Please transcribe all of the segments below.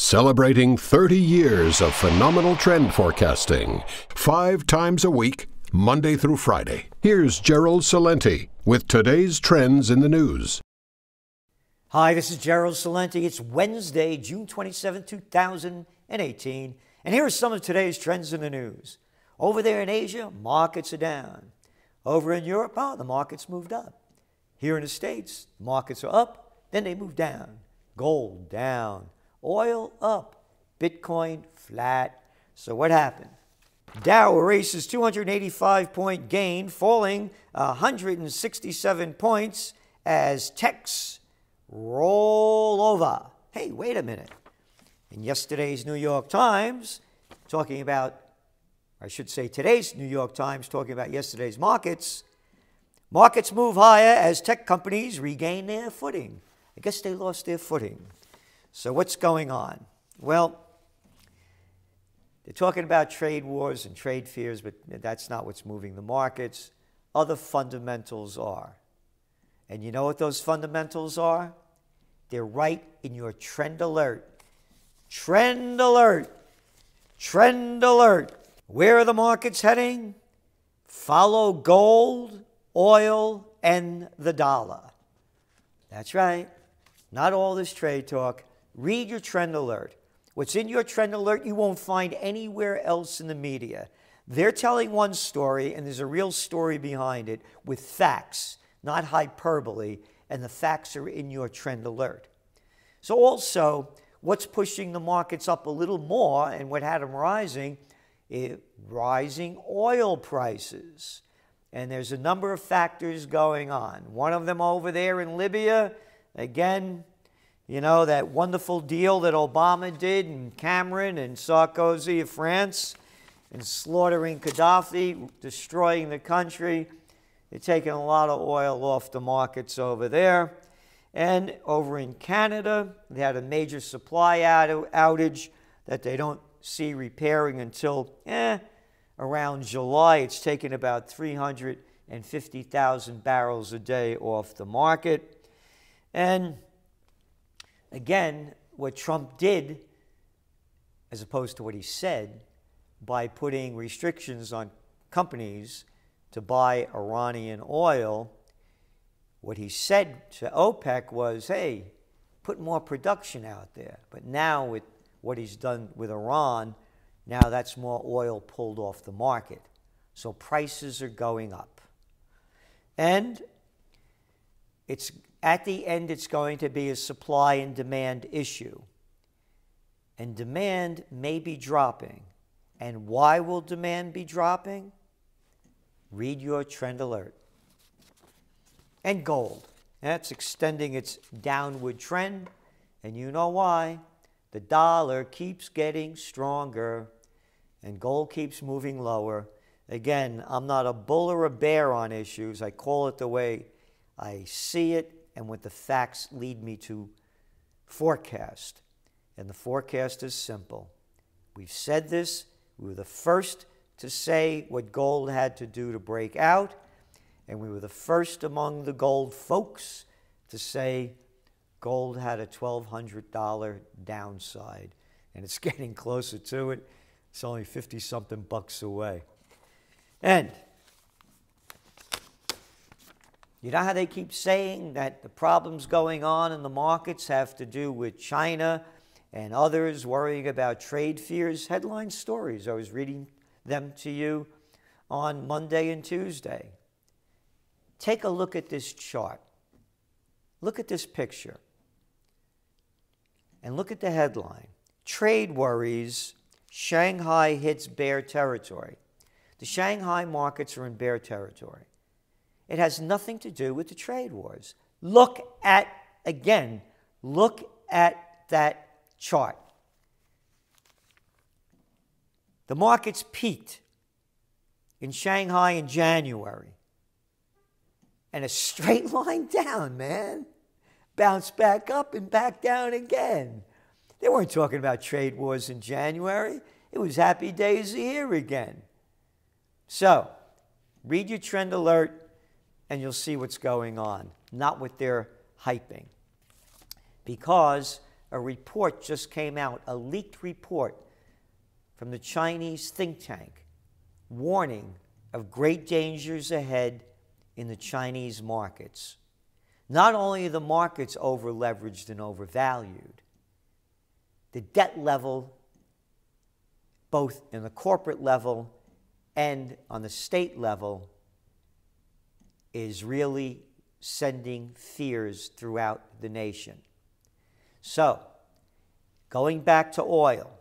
Celebrating 30 years of phenomenal trend forecasting, 5 times a week, Monday through Friday. Here's Gerald Celente with today's trends in the news. Hi, this is Gerald Celente. It's Wednesday, June 27, 2018, and here are some of today's trends in the news. Over there in Asia, markets are down. Over in Europe, the markets moved up. Here in the States, markets are up, then they move down. Gold down, oil up, Bitcoin flat. So what happened? Dow erases 285-point gain, falling 167 points as techs roll over. Hey, wait a minute. In yesterday's New York Times, talking about, I should say today's New York Times, talking about yesterday's markets, markets move higher as tech companies regain their footing. I guess they lost their footing. So what's going on? Well, they're talking about trade wars and trade fears, but that's not what's moving the markets. Other fundamentals are. And you know what those fundamentals are? They're right in your trend alert. Trend alert. Trend alert. Where are the markets heading? Follow gold, oil, and the dollar. That's right. Not all this trade talk. Read your trend alert. What's in your trend alert you won't find anywhere else in the media. They're telling one story, and there's a real story behind it with facts, not hyperbole, and the facts are in your trend alert. So also, what's pushing the markets up a little more, and what had them rising, rising oil prices. And there's a number of factors going on. One of them over there in Libya, again, you know, that wonderful deal that Obama did and Cameron and Sarkozy of France and slaughtering Gaddafi, destroying the country. They're taking a lot of oil off the markets over there. And over in Canada, they had a major supply outage that they don't see repairing until around July. It's taken about 350,000 barrels a day off the market. And again, what Trump did, as opposed to what he said, by putting restrictions on companies to buy Iranian oil, what he said to OPEC was, hey, put more production out there. But now with what he's done with Iran, now that's more oil pulled off the market. So prices are going up. And it's at the end, it's going to be a supply and demand issue. And demand may be dropping. And why will demand be dropping? Read your trend alert. And gold. That's extending its downward trend. And you know why. The dollar keeps getting stronger. And gold keeps moving lower. Again, I'm not a bull or a bear on issues. I call it the way I see it and what the facts lead me to forecast. And the forecast is simple. We've said this. We were the first to say what gold had to do to break out. And we were the first among the gold folks to say gold had a $1,200 downside. And it's getting closer to it. It's only 50-something bucks away. And you know how they keep saying that the problems going on in the markets have to do with China and others worrying about trade fears? Headline stories. I was reading them to you on Monday and Tuesday. Take a look at this chart. Look at this picture. And look at the headline. Trade worries, Shanghai hits bear territory. The Shanghai markets are in bear territory. It has nothing to do with the trade wars. Look at that chart. The markets peaked in Shanghai in January. And a straight line down, man. Bounced back up and back down again. They weren't talking about trade wars in January. It was happy days here again. So, read your trend alert and you'll see what's going on, not what they're hyping. Because a report just came out, a leaked report from the Chinese think tank, warning of great dangers ahead in the Chinese markets. Not only are the markets over-leveraged and overvalued, the debt level, both in the corporate level and on the state level, is really sending fears throughout the nation. So, going back to oil,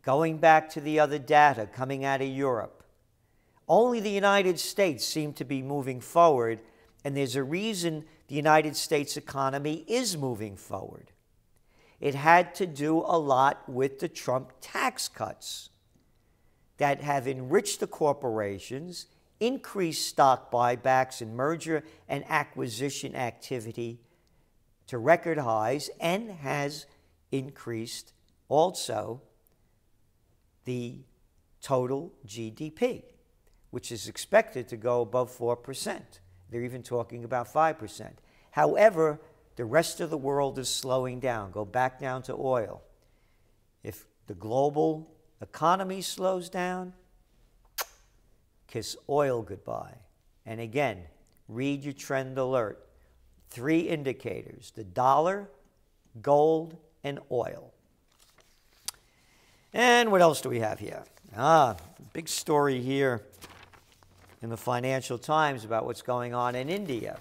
going back to the other data coming out of Europe, only the United States seem to be moving forward, and there's a reason the United States economy is moving forward. It had to do a lot with the Trump tax cuts that have enriched the corporations, increased stock buybacks and merger and acquisition activity to record highs, and has increased also the total GDP, which is expected to go above 4%. They're even talking about 5%. However, the rest of the world is slowing down. Go back down to oil. If the global economy slows down, kiss oil goodbye. And again, read your trend alert. 3 indicators: the dollar, gold, and oil. And what else do we have here? Big story here in the Financial Times about what's going on in India.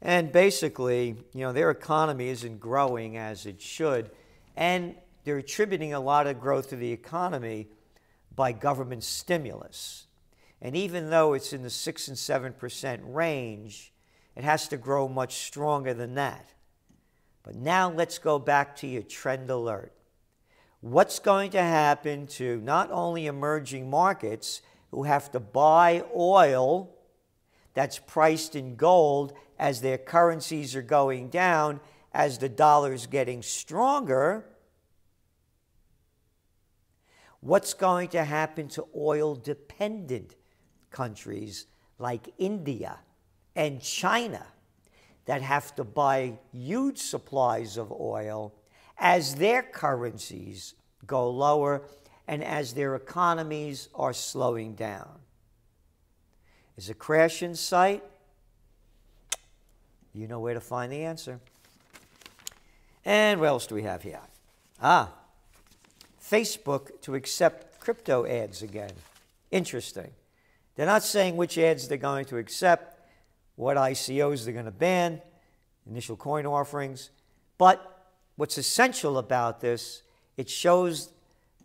And basically, their economy isn't growing as it should, and they're attributing a lot of growth to the economy by government stimulus. And even though it's in the 6 and 7% range, it has to grow much stronger than that. But now let's go back to your trend alert. What's going to happen to not only emerging markets who have to buy oil that's priced in gold as their currencies are going down, as the dollar's getting stronger? What's going to happen to oil-dependent countries like India and China that have to buy huge supplies of oil as their currencies go lower and as their economies are slowing down? Is a crash in sight? You know where to find the answer. And what else do we have here? Facebook to accept crypto ads again. Interesting. They're not saying which ads they're going to accept, what ICOs they're going to ban, initial coin offerings. But what's essential about this, it shows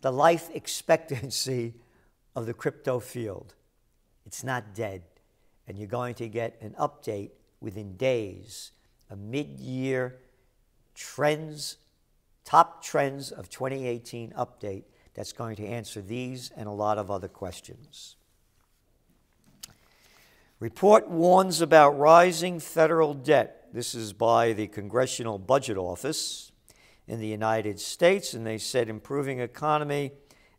the life expectancy of the crypto field. It's not dead. And you're going to get an update within days, a mid-year trends, top trends of 2018 update that's going to answer these and a lot of other questions. Report warns about rising federal debt. This is by the Congressional Budget Office in the United States, and they said improving economy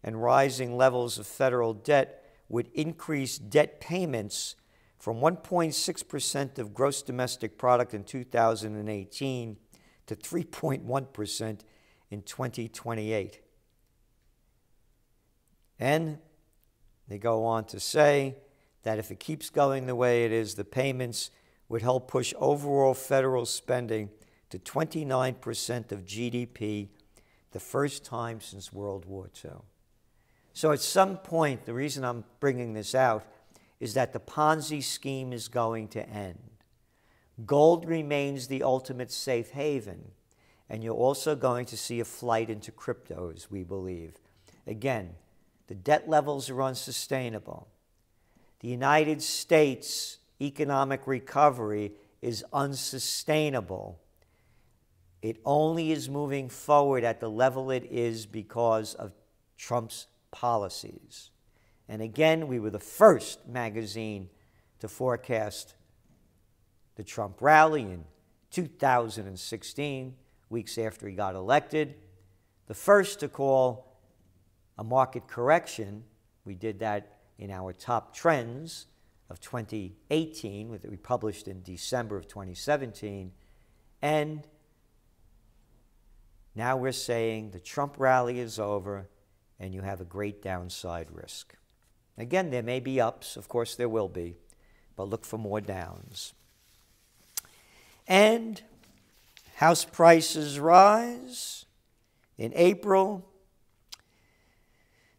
and rising levels of federal debt would increase debt payments from 1.6% of gross domestic product in 2018 to 3.1% in 2028. And they go on to say that if it keeps going the way it is, the payments would help push overall federal spending to 29% of GDP, the first time since World War II. So at some point, the reason I'm bringing this out is that the Ponzi scheme is going to end. Gold remains the ultimate safe haven, and you're also going to see a flight into cryptos, we believe. Again, the debt levels are unsustainable. The United States economic recovery is unsustainable. It only is moving forward at the level it is because of Trump's policies. And again, we were the first magazine to forecast the Trump rally in 2016, weeks after he got elected. The first to call a market correction. We did that in our top trends of 2018, that we published in December of 2017. And Now we're saying the Trump rally is over and you have a great downside risk. Again, there may be ups, of course there will be, but look for more downs. And house prices rise. In April,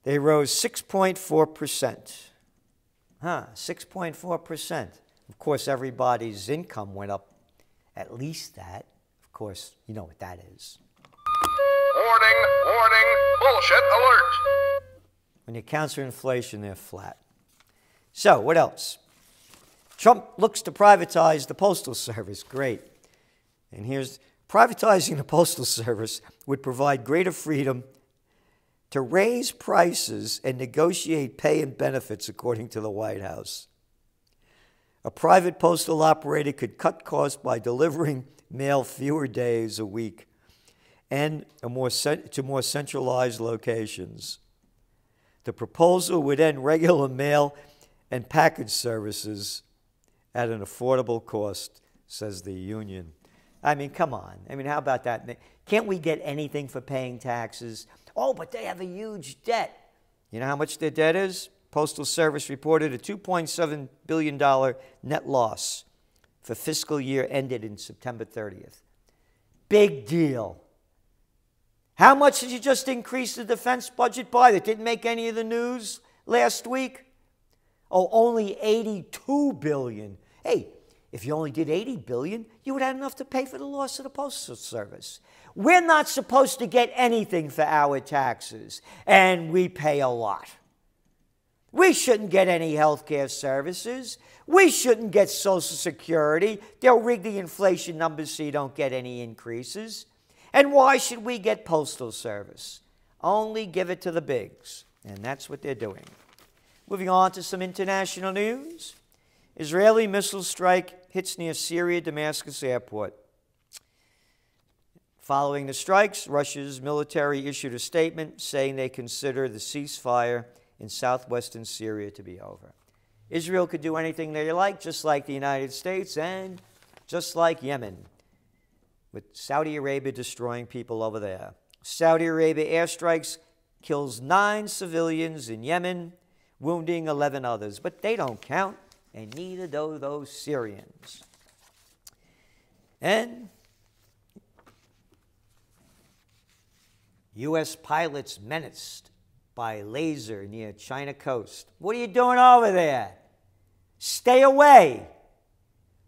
they rose 6.4%. 6.4%. Of course, everybody's income went up at least that. Of course, you know what that is. Warning, warning, bullshit alert. When you counter inflation, they're flat. So, what else? Trump looks to privatize the Postal Service. Great. And here's privatizing the Postal Service would provide greater freedom to raise prices and negotiate pay and benefits, according to the White House. A private postal operator could cut costs by delivering mail fewer days a week and to more centralized locations. The proposal would end regular mail and package services at an affordable cost, says the union. I mean, come on. I mean, how about that? Can't we get anything for paying taxes? Oh, but they have a huge debt. You know how much their debt is? Postal Service reported a $2.7 billion net loss for fiscal year ended in September 30th. Big deal. How much did you just increase the defense budget by that didn't make any of the news last week? Oh, only $82 billion. Hey, if you only did $80 billion, you would have enough to pay for the loss of the Postal Service. We're not supposed to get anything for our taxes, and we pay a lot. We shouldn't get any health care services. We shouldn't get Social Security. They'll rig the inflation numbers so you don't get any increases. And why should we get Postal Service? Only give it to the bigs, and that's what they're doing. Moving on to some international news. Israeli missile strike hits near Syria Damascus airport. Following the strikes, Russia's military issued a statement saying they consider the ceasefire in southwestern Syria to be over. Israel could do anything they like, just like the United States and just like Yemen, with Saudi Arabia destroying people over there. Saudi Arabia airstrikes kills 9 civilians in Yemen, wounding 11 others. But they don't count, and neither do those Syrians. And U.S. pilots menaced by laser near China coast. What are you doing over there? Stay away.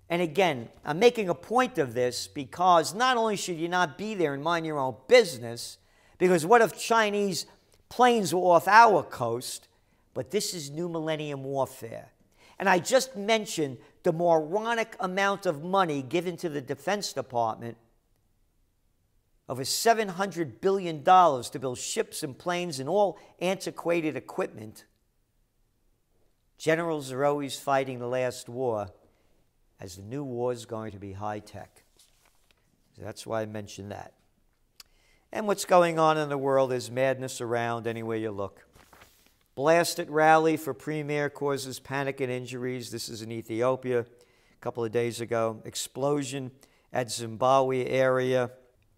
And again, I'm making a point of this because not only should you not be there and mind your own business, because what if Chinese planes were off our coast, but this is new millennium warfare. And I just mentioned the moronic amount of money given to the Defense Department, over $700 billion to build ships and planes and all antiquated equipment. Generals are always fighting the last war, as the new war is going to be high-tech. So that's why I mentioned that. And what's going on in the world is madness around anywhere you look. Blasted rally for premier causes panic and injuries. This is in Ethiopia a couple of days ago. Explosion at Zimbabwe area.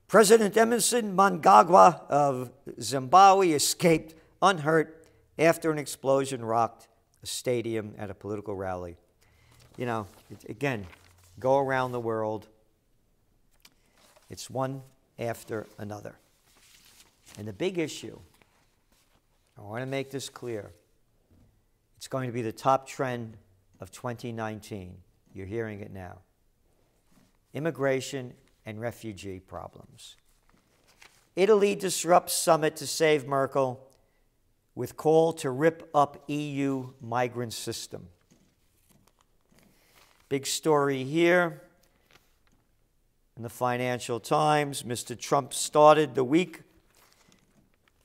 President Emerson Mnangagwa of Zimbabwe escaped unhurt after an explosion rocked a stadium at a political rally. You know, again, go around the world. It's one after another. And the big issue, I want to make this clear, it's going to be the top trend of 2019. You're hearing it now. Immigration and refugee problems. Italy disrupts summit to save Merkel with call to rip up EU migrant system. Big story here in the Financial Times. Mr. Trump started the week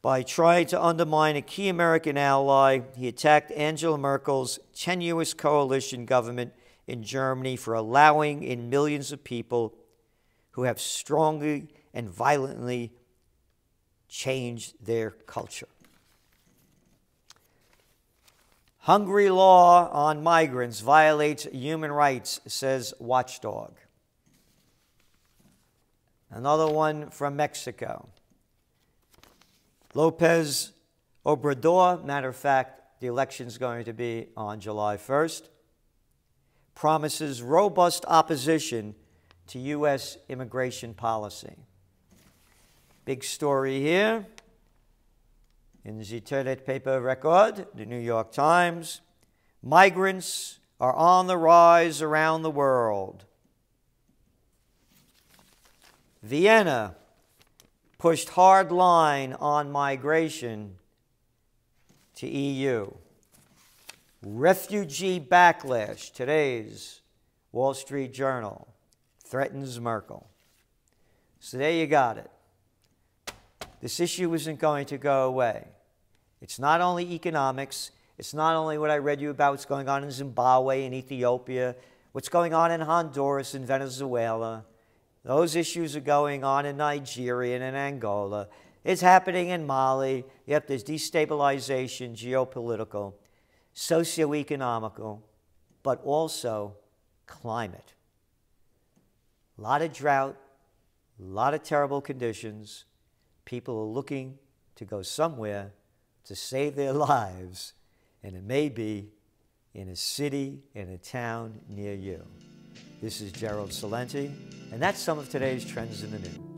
by trying to undermine a key American ally. He attacked Angela Merkel's tenuous coalition government in Germany for allowing in millions of people who have strongly and violently changed their culture. Hungary law on migrants violates human rights, says watchdog. Another one from Mexico. Lopez Obrador, matter of fact, the election's going to be on July 1st, promises robust opposition to U.S. immigration policy. Big story here in the toilet paper record, the New York Times. Migrants are on the rise around the world. Vienna pushed hard line on migration to EU. Refugee backlash, today's Wall Street Journal, threatens Merkel. So there you got it. This issue isn't going to go away. It's not only economics. It's not only what I read you about, what's going on in Zimbabwe and Ethiopia, what's going on in Honduras and Venezuela. Those issues are going on in Nigeria and in Angola. It's happening in Mali. Yep, there's destabilization, geopolitical, socioeconomical, but also climate. A lot of drought, a lot of terrible conditions. People are looking to go somewhere to save their lives, and it may be in a city, in a town near you. This is Gerald Celente, and that's some of today's Trends in the News.